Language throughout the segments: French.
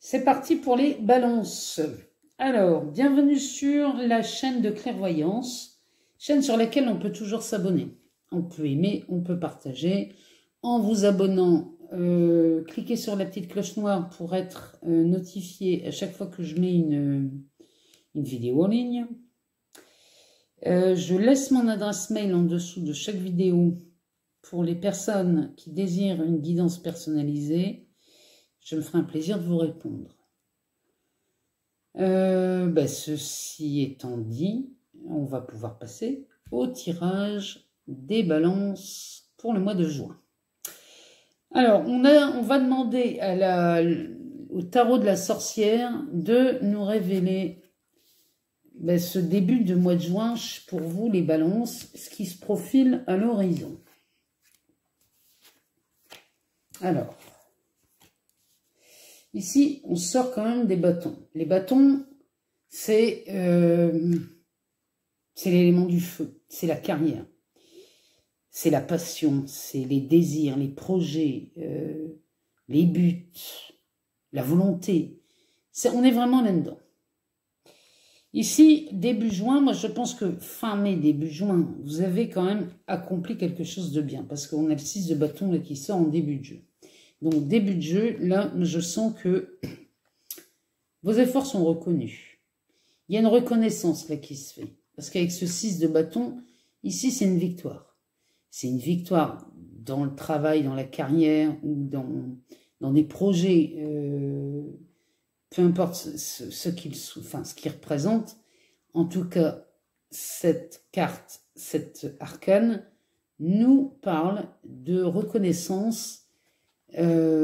C'est parti pour les balances. Alors, bienvenue sur la chaîne de clairvoyance, chaîne sur laquelle on peut toujours s'abonner. On peut aimer, on peut partager. En vous abonnant, cliquez sur la petite cloche noire pour être notifié à chaque fois que je mets une vidéo en ligne. Je laisse mon adresse mail en dessous de chaque vidéo pour les personnes qui désirent une guidance personnalisée. Je me ferai un plaisir de vous répondre. Ceci étant dit, on va pouvoir passer au tirage des balances pour le mois de juin. Alors, on va demander au tarot de la sorcière de nous révéler ce début de mois de juin pour vous, les balances, ce qui se profile à l'horizon. Alors, ici, on sort quand même des bâtons. Les bâtons, c'est l'élément du feu, c'est la carrière, c'est la passion, c'est les désirs, les projets, les buts, la volonté. On est vraiment là-dedans. Ici, début juin, moi je pense que fin mai, début juin, vous avez quand même accompli quelque chose de bien, parce qu'on a le 6 de bâton là, qui sort en début de jeu. Donc, début de jeu, là, je sens que vos efforts sont reconnus. Il y a une reconnaissance là qui se fait. Parce qu'avec ce 6 de bâton, ici, c'est une victoire. C'est une victoire dans le travail, dans la carrière ou dans des projets, peu importe ce qu'il représente. En tout cas, cette carte, cette arcane, nous parle de reconnaissance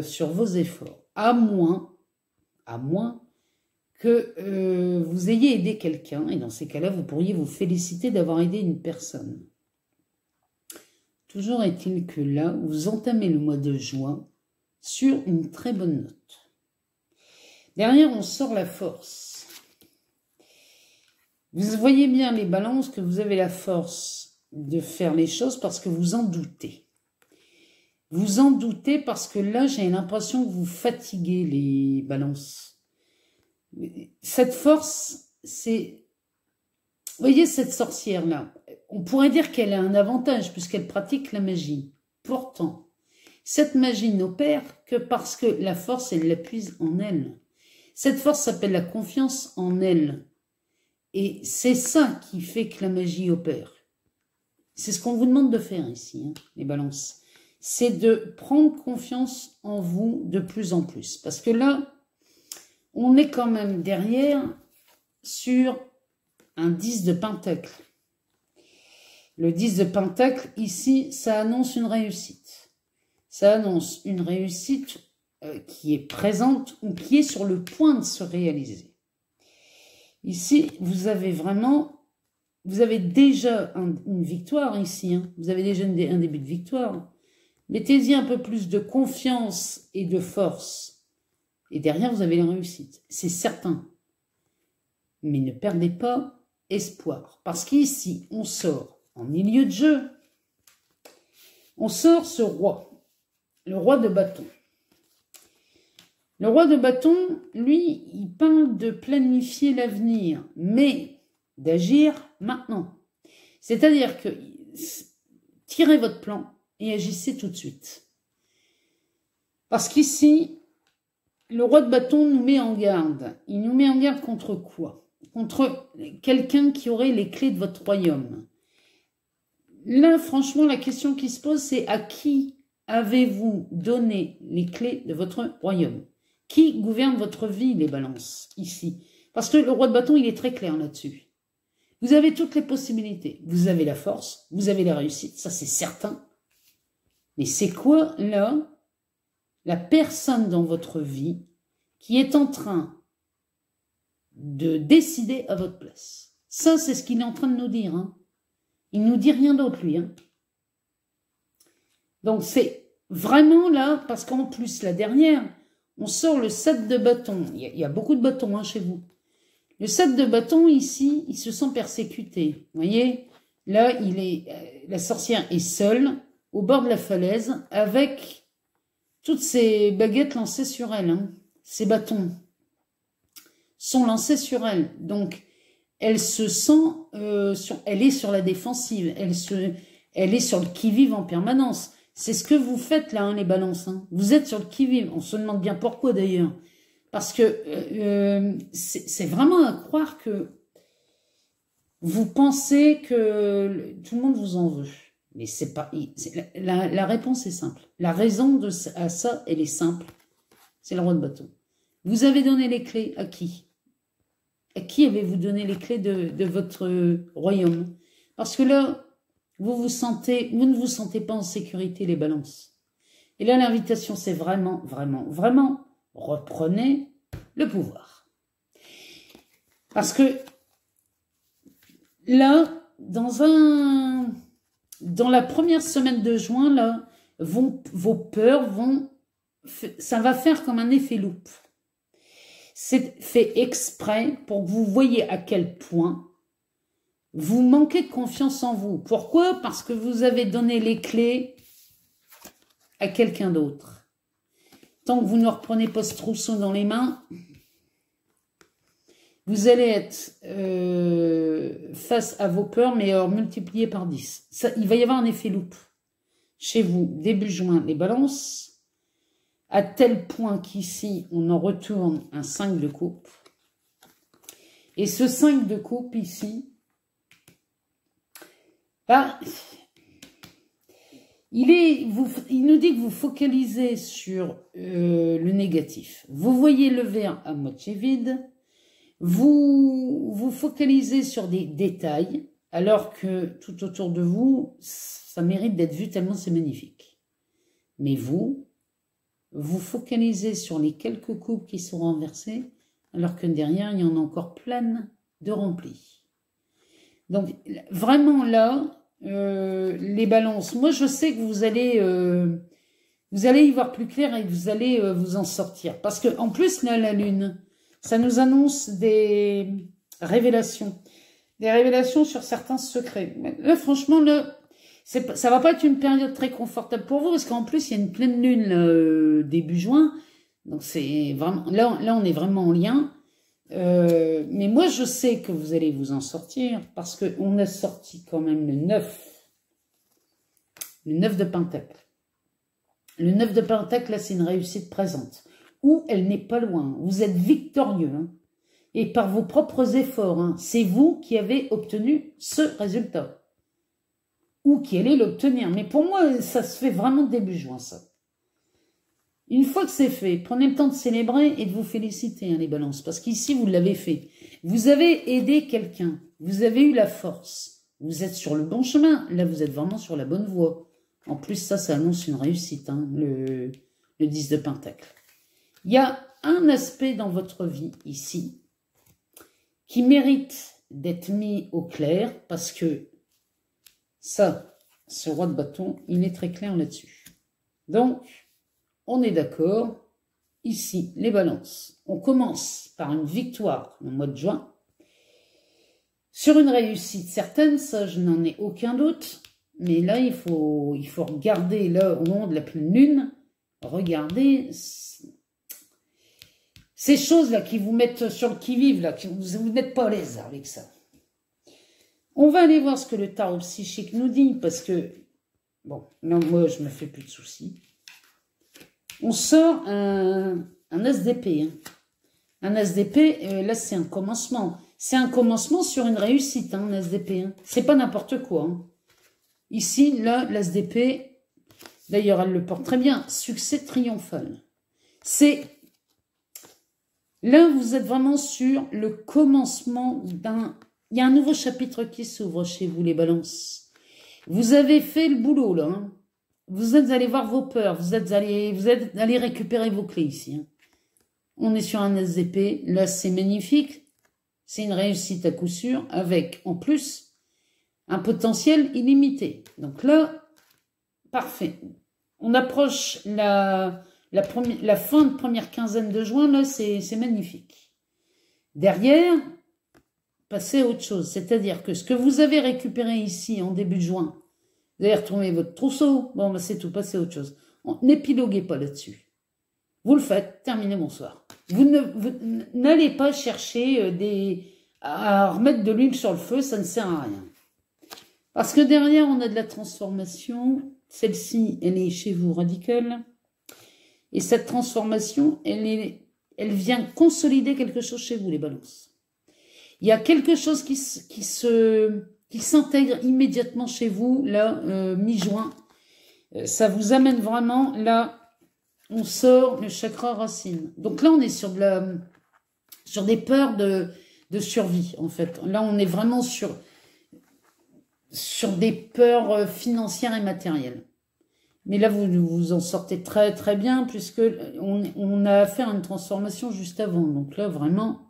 sur vos efforts, à moins que vous ayez aidé quelqu'un, et dans ces cas-là, vous pourriez vous féliciter d'avoir aidé une personne. Toujours est-il que là, vous entamez le mois de juin sur une très bonne note. Derrière, on sort la force. Vous voyez bien les balances que vous avez la force de faire les choses parce que vous en doutez. Vous en doutez parce que là, j'ai l'impression que vous fatiguez les balances. Cette force, c'est... Vous voyez cette sorcière-là, on pourrait dire qu'elle a un avantage puisqu'elle pratique la magie. Pourtant, cette magie n'opère que parce que la force, elle l'appuie en elle. Cette force s'appelle la confiance en elle. Et c'est ça qui fait que la magie opère. C'est ce qu'on vous demande de faire ici, hein, les balances. C'est de prendre confiance en vous de plus en plus. Parce que là, on est quand même derrière sur un 10 de pentacle. Le 10 de pentacle, ici, ça annonce une réussite. Ça annonce une réussite qui est présente ou qui est sur le point de se réaliser. Ici, vous avez déjà une victoire ici. Hein. Vous avez déjà un début de victoire. Mettez-y un peu plus de confiance et de force. Et derrière, vous avez la réussite. C'est certain. Mais ne perdez pas espoir. Parce qu'ici, on sort en milieu de jeu. On sort ce roi. Le roi de bâton. Le roi de bâton, lui, il parle de planifier l'avenir, mais d'agir maintenant. C'est-à-dire que tirez votre plan et agissez tout de suite. Parce qu'ici, le roi de bâton nous met en garde. Il nous met en garde contre quoi? Contre quelqu'un qui aurait les clés de votre royaume. Là, franchement, la question qui se pose, c'est à qui avez-vous donné les clés de votre royaume? Qui gouverne votre vie, les balances, ici? Parce que le roi de bâton, il est très clair là-dessus. Vous avez toutes les possibilités. Vous avez la force, vous avez la réussite, ça c'est certain. Mais c'est quoi, là, la personne dans votre vie qui est en train de décider à votre place? Ça, c'est ce qu'il est en train de nous dire. Hein. Il ne nous dit rien d'autre, lui. Hein. Donc, c'est vraiment là, parce qu'en plus, la dernière, on sort le 7 de bâton. Il y a beaucoup de bâtons hein, chez vous. Le 7 de bâton, ici, il se sent persécuté. Vous voyez, là, la sorcière est seule, au bord de la falaise, avec toutes ces baguettes lancées sur elle, hein, ces bâtons. sont lancés sur elle. Donc, elle se sent, elle est sur la défensive, elle est sur le qui-vive en permanence. C'est ce que vous faites là, hein, les balances. Hein. Vous êtes sur le qui-vive. On se demande bien pourquoi d'ailleurs. Parce que c'est vraiment à croire que vous pensez que tout le monde vous en veut. Mais c'est pas. La réponse est simple. La raison à ça, elle est simple. C'est le roi de bâton. Vous avez donné les clés à qui? À qui avez-vous donné les clés de votre royaume? Parce que là, vous ne vous sentez pas en sécurité, les balances. Et là, l'invitation, c'est vraiment, reprenez le pouvoir. Parce que là, dans la première semaine de juin, là, vos peurs ça va faire comme un effet loupe. C'est fait exprès pour que vous voyez à quel point vous manquez de confiance en vous. Pourquoi? Parce que vous avez donné les clés à quelqu'un d'autre. Tant que vous ne reprenez pas ce trousseau dans les mains, vous allez être face à vos peurs, mais multiplié par 10. Il va y avoir un effet loupe chez vous, début juin, les balances, à tel point qu'ici, on en retourne un 5 de coupe. Et ce 5 de coupe ici, bah, il nous dit que vous focalisez sur le négatif. Vous voyez le verre à moitié vide. Vous focalisez sur des détails, alors que tout autour de vous, ça mérite d'être vu tellement c'est magnifique. Mais vous focalisez sur les quelques coupes qui sont renversées, alors que derrière, il y en a encore plein de remplis. Donc, vraiment là, les balances, moi je sais que vous allez y voir plus clair et que vous allez vous en sortir. Parce que en plus, là, la lune, ça nous annonce des révélations. Des révélations sur certains secrets. Là, franchement, là, ça va pas être une période très confortable pour vous, parce qu'en plus, il y a une pleine lune là, début juin. Donc, c'est vraiment là, on est vraiment en lien. Mais moi, je sais que vous allez vous en sortir, parce qu'on a sorti quand même le 9. Le 9 de Pentacle. Le 9 de Pentacle, là, c'est une réussite présente. Où elle n'est pas loin. Vous êtes victorieux. Hein, et par vos propres efforts. Hein, c'est vous qui avez obtenu ce résultat. Ou qui allez l'obtenir. Mais pour moi, ça se fait vraiment début juin, ça. Une fois que c'est fait, prenez le temps de célébrer et de vous féliciter, hein, les balances. Parce qu'ici, vous l'avez fait. Vous avez aidé quelqu'un. Vous avez eu la force. Vous êtes sur le bon chemin. Là, vous êtes vraiment sur la bonne voie. En plus, ça annonce une réussite, hein, le 10 de Pentacle. Il y a un aspect dans votre vie, ici, qui mérite d'être mis au clair, parce que ça, ce roi de bâton, il est très clair là-dessus. Donc, on est d'accord. Ici, les balances. On commence par une victoire au mois de juin. Sur une réussite certaine, ça, je n'en ai aucun doute. Mais là, il faut regarder, là, au moment de la pleine lune, regardez ces choses-là qui vous mettent sur le qui-vive, là, vous n'êtes pas à l'aise avec ça. On va aller voir ce que le tarot psychique nous dit, parce que, bon, non, moi, je me fais plus de soucis. On sort un as d'épée. Hein. Un as d'épée, là, c'est un commencement. C'est un commencement sur une réussite, hein, un as d'épée. Hein. C'est pas n'importe quoi. Hein. Ici, là, l'as d'épée, d'ailleurs, elle le porte très bien, succès triomphal. C'est... Là, vous êtes vraiment sur le commencement d'un... Il y a un nouveau chapitre qui s'ouvre chez vous, les balances. Vous avez fait le boulot, là. Hein. Vous êtes allés voir vos peurs. Vous êtes allés récupérer vos clés ici. Hein. On est sur un as d'épée. Là, c'est magnifique. C'est une réussite à coup sûr, avec, en plus, un potentiel illimité. Donc là, parfait. On approche la fin de première quinzaine de juin, là, c'est magnifique. Derrière, passez à autre chose. C'est-à-dire que ce que vous avez récupéré ici en début de juin, vous allez retrouver votre trousseau. Bon, ben c'est tout, passez à autre chose. N'épiloguez pas là-dessus. Vous le faites, terminez, bonsoir. n'allez pas chercher à remettre de l'huile sur le feu, ça ne sert à rien. Parce que derrière, on a de la transformation. Celle-ci, elle est chez vous radicale. Et cette transformation, elle vient consolider quelque chose chez vous, les balances. Il y a quelque chose qui s'intègre immédiatement chez vous, là, mi-juin. Ça vous amène vraiment, là, on sort le chakra racine. Donc là, on est sur des peurs de survie, en fait. Là, on est vraiment sur des peurs financières et matérielles. Mais là, vous en sortez très très bien, puisque on a affaire à une transformation juste avant. Donc là, vraiment,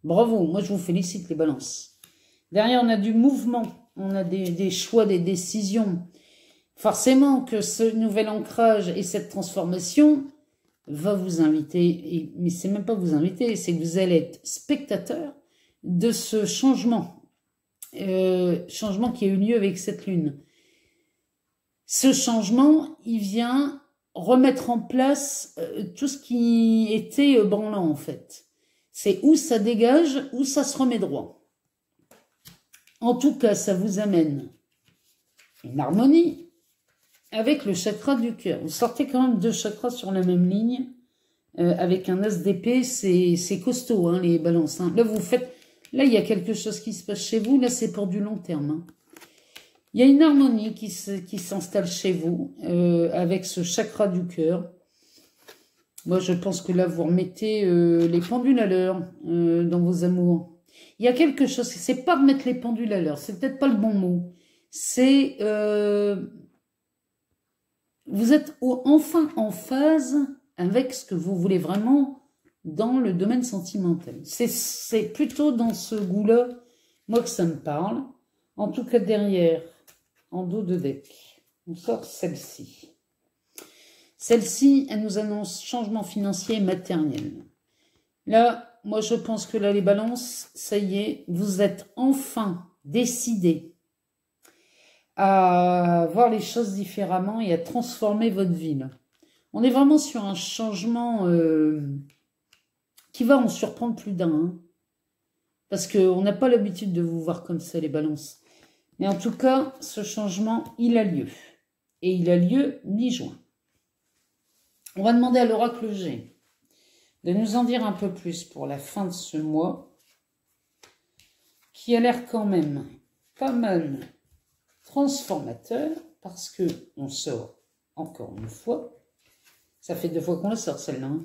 bravo. Moi, je vous félicite, les balances. Derrière, on a du mouvement. On a des choix, des décisions. Forcément que ce nouvel ancrage et cette transformation va vous inviter, mais c'est même pas vous inviter, c'est que vous allez être spectateur de ce changement. Changement qui a eu lieu avec cette lune. Ce changement, il vient remettre en place tout ce qui était branlant, en fait. C'est où ça dégage, où ça se remet droit. En tout cas, ça vous amène une harmonie avec le chakra du cœur. Vous sortez quand même 2 chakras sur la même ligne, avec un as d'épée, c'est costaud, hein, les balances. Hein. Là, il y a quelque chose qui se passe chez vous, là, c'est pour du long terme. Hein. Il y a une harmonie qui s'installe chez vous avec ce chakra du cœur. Moi, je pense que là, vous remettez les pendules à l'heure dans vos amours. Il y a quelque chose, c'est pas remettre les pendules à l'heure, c'est peut-être pas le bon mot. C'est... vous êtes enfin en phase avec ce que vous voulez vraiment dans le domaine sentimental. C'est plutôt dans ce goût-là, moi, que ça me parle. En tout cas, derrière... En dos de deck, on sort celle-ci. Celle-ci, elle nous annonce changement financier et matériel. Là, moi, je pense que là, les balances, ça y est, vous êtes enfin décidés à voir les choses différemment et à transformer votre vie. Là. On est vraiment sur un changement qui va en surprendre plus d'un. Hein, parce qu'on n'a pas l'habitude de vous voir comme ça, les balances. Mais en tout cas, ce changement, il a lieu. Et il a lieu mi-juin. On va demander à l'oracle G de nous en dire un peu plus pour la fin de ce mois, qui a l'air quand même pas mal transformateur, parce que on sort encore une fois. Ça fait 2 fois qu'on la sort, celle-là. Hein.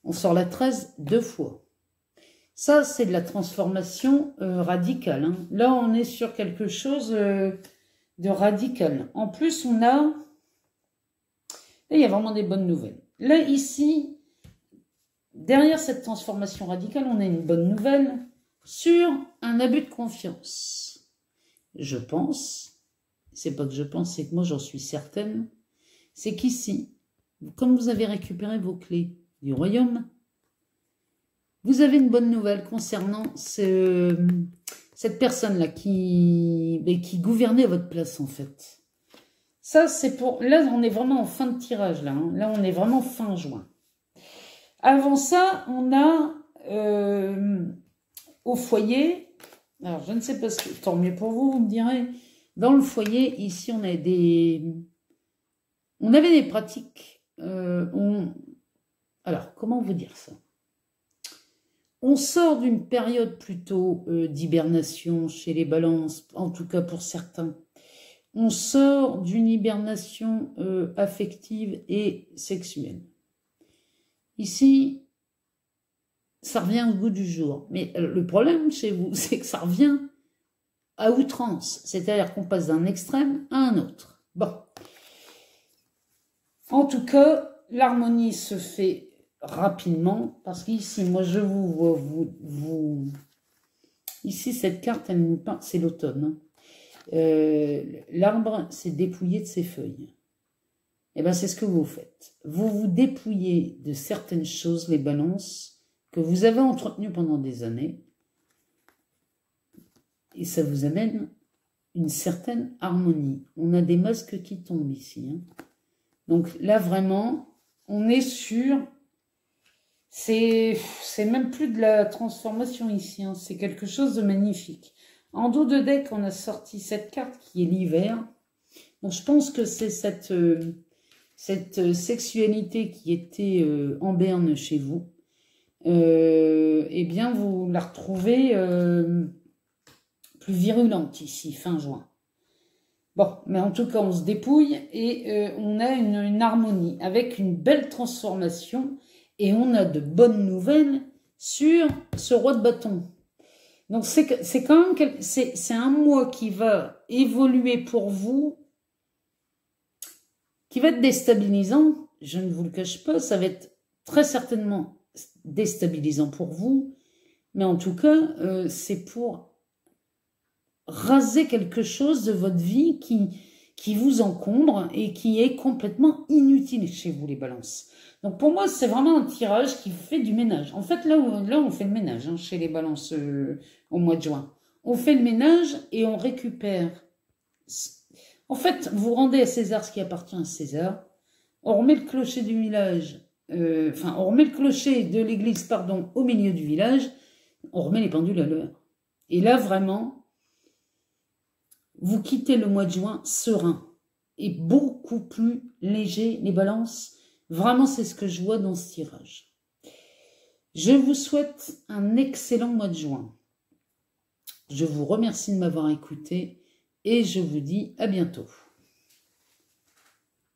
On sort la 13 2 fois. Ça, c'est de la transformation radicale. Hein. Là, on est sur quelque chose de radical. En plus, on a... Là, il y a vraiment des bonnes nouvelles. Là, ici, derrière cette transformation radicale, on a une bonne nouvelle sur un abus de confiance. Je pense, c'est pas que je pense, c'est que moi, j'en suis certaine, c'est qu'ici, comme vous avez récupéré vos clés du royaume, vous avez une bonne nouvelle concernant cette personne-là qui gouvernait à votre place, en fait. Ça, c'est pour... Là, on est vraiment en fin de tirage, là. Hein. Là, on est vraiment fin juin. Avant ça, on a au foyer... Alors, je ne sais pas ce que... Tant mieux pour vous, vous me direz. Dans le foyer, ici, on a on avait des pratiques... Alors, comment vous dire ça? On sort d'une période plutôt d'hibernation chez les balances, en tout cas pour certains. On sort d'une hibernation affective et sexuelle. Ici, ça revient au goût du jour. Mais le problème chez vous, c'est que ça revient à outrance. C'est-à-dire qu'on passe d'un extrême à un autre. Bon. En tout cas, l'harmonie se fait rapidement, parce qu'ici, moi, je vous... Ici, cette carte, elle nous parle, c'est l'automne. L'arbre s'est dépouillé de ses feuilles. Et bien, c'est ce que vous faites. Vous vous dépouillez de certaines choses, les balances, que vous avez entretenues pendant des années, et ça vous amène une certaine harmonie. On a des masques qui tombent ici. Hein. Donc là, vraiment, on est sur C'est même plus de la transformation ici, hein. C'est quelque chose de magnifique. En dos de deck, on a sorti cette carte qui est l'hiver. Donc je pense que c'est cette sexualité qui était en berne chez vous. Eh bien, vous la retrouvez plus virulente ici, fin juin. Bon, mais en tout cas, on se dépouille et on a une harmonie avec une belle transformation et on a de bonnes nouvelles sur ce roi de bâton. Donc, c'est quand même c'est un mois qui va évoluer pour vous, qui va être déstabilisant. Je ne vous le cache pas, ça va être très certainement déstabilisant pour vous, mais en tout cas, c'est pour raser quelque chose de votre vie qui vous encombre et qui est complètement inutile chez vous, les balances. Donc pour moi, c'est vraiment un tirage qui fait du ménage. En fait, là on fait le ménage hein, chez les balances au mois de juin. On fait le ménage et on récupère. En fait, vous rendez à César ce qui appartient à César. On remet le clocher du village, on remet le clocher de l'église, pardon, au milieu du village. On remet les pendules à l'heure. Et là, vraiment, vous quittez le mois de juin serein et beaucoup plus léger, les balances. Vraiment, c'est ce que je vois dans ce tirage. Je vous souhaite un excellent mois de juin. Je vous remercie de m'avoir écouté et je vous dis à bientôt.